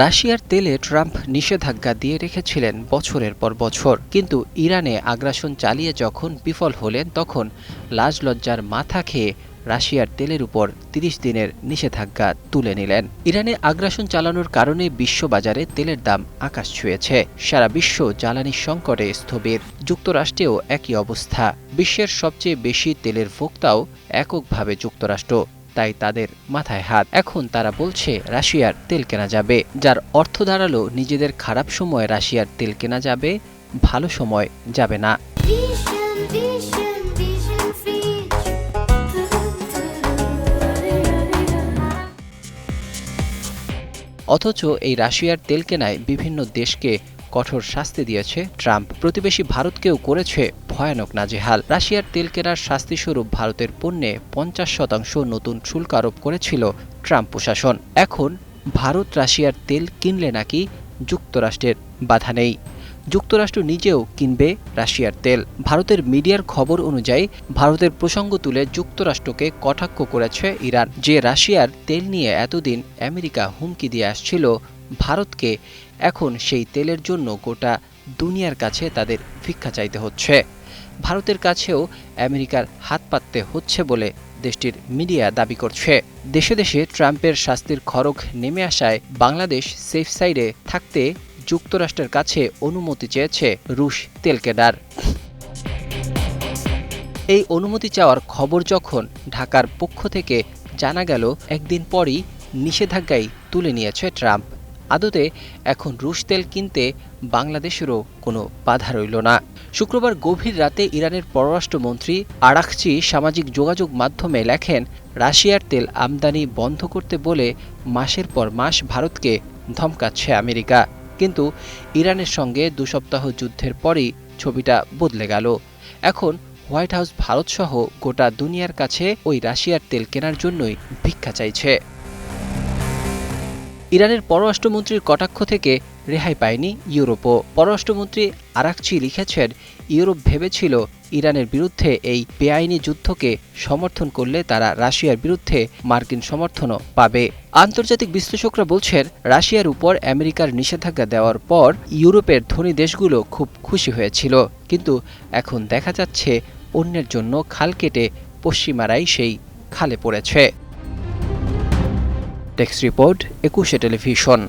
রাশিয়ার তেলে ট্রাম্প নিষেধাজ্ঞা দিয়ে রেখেছিলেন বছরের পর বছর, কিন্তু ইরানে আগ্রাসন চালিয়ে যখন বিফল হলেন তখন লাজ-লজ্জার মাথা খেয়ে রাশিয়ার তেলের উপর ৩০ দিনের নিষেধাজ্ঞা তুলে নিলেন। ইরানে আগ্রাসন চালানোর কারণে বিশ্ববাজারে তেলের দাম আকাশ ছুঁয়েছে। সারা বিশ্ব জ্বালানি সংকটে স্থবির। যুক্তরাষ্ট্রেও একই অবস্থা। বিশ্বের সবচেয়ে বেশি তেলের ভোক্তাও এককভাবে যুক্তরাষ্ট্র, তাই তাদের মাথায় হাত। এখন তারা বলছে রাশিয়ার তেল কেনা যাবে, যার অর্থ দাঁড়ালো নিজেদের খারাপ সময় রাশিয়ার তেল কেনা যাবে, ভালো সময় যাবে না। অথচ এই রাশিয়ার তেল কেনায় বিভিন্ন দেশকে কঠোর শাস্তি দিয়েছে ট্রাম্প। প্রতিবেশী ভারতকেও করেছে ভয়ানক নাজেহাল। রাশিয়ার তেল কেনার শাস্তিস্বরূপ ভারতের পণ্যে ৫০% নতুন শুল্ক আরোপ করেছিল ট্রাম্প প্রশাসন। এখন ভারত রাশিয়ার তেল কিনলে নাকি যুক্তরাষ্ট্রের বাধা নেই। যুক্তরাষ্ট্র নিজেও কিনবে রাশিয়ার তেল। ভারতের মিডিয়ার খবর অনুযায়ী ভারতের প্রসঙ্গ তুলে যুক্তরাষ্ট্রকে কটাক্ষ করেছে ইরান, যে রাশিয়ার তেল নিয়ে এতদিন আমেরিকা হুমকি দিয়ে আসছিল ভারতকে। এখন সেই তেলের জন্য গোটা দুনিয়ার কাছে তাদের ভিক্ষা চাইতে হচ্ছে। ভারতের কাছেও আমেরিকার হাত পাততে হচ্ছে বলে দেশটির মিডিয়া দাবি করছে। দেশে দেশে ট্রাম্পের শাস্তির খড়গ নেমে আসায় বাংলাদেশ সেফ সাইডে থাকতে যুক্তরাষ্ট্রের কাছে অনুমতি চেয়েছে রুশ তেল কেনার। এই অনুমতি চাওয়ার খবর যখন ঢাকার পক্ষ থেকে জানা গেল, একদিন পরই নিষেধাজ্ঞাই তুলে নিয়েছে ট্রাম্প। আদতে এখন রুশ তেল কিনতে বাংলাদেশেরও কোনো বাধা রইল না। শুক্রবার গভীর রাতে ইরানের পররাষ্ট্রমন্ত্রী আরাঘচি সামাজিক যোগাযোগ মাধ্যমে লেখেন, রাশিয়ার তেল আমদানি বন্ধ করতে বলে মাসের পর মাস ভারতকে ধমকাচ্ছে আমেরিকা। কিন্তু ইরানের সঙ্গে ২ সপ্তাহ যুদ্ধের পরই ছবিটা বদলে গেল। এখন হোয়াইট হাউস ভারতসহ গোটা দুনিয়ার কাছে ওই রাশিয়ার তেল কেনার জন্যই ভিক্ষা চাইছে। ইরানের পররাষ্ট্রমন্ত্রীর কটাক্ষ থেকে রেহাই পায়নি ইউরোপও। পররাষ্ট্রমন্ত্রী আরাঘচি লিখেছেন, ইউরোপ ভেবেছিল ইরানের বিরুদ্ধে এই বেআইনি যুদ্ধকে সমর্থন করলে তারা রাশিয়ার বিরুদ্ধে মার্কিন সমর্থনও পাবে। আন্তর্জাতিক বিশ্লেষকরা বলছেন, রাশিয়ার উপর আমেরিকার নিষেধাজ্ঞা দেওয়ার পর ইউরোপের ধনী দেশগুলো খুব খুশি হয়েছিল, কিন্তু এখন দেখা যাচ্ছে অন্যের জন্য খাল কেটে পশ্চিমারাই সেই খালে পড়েছে। Text report, ২১ television.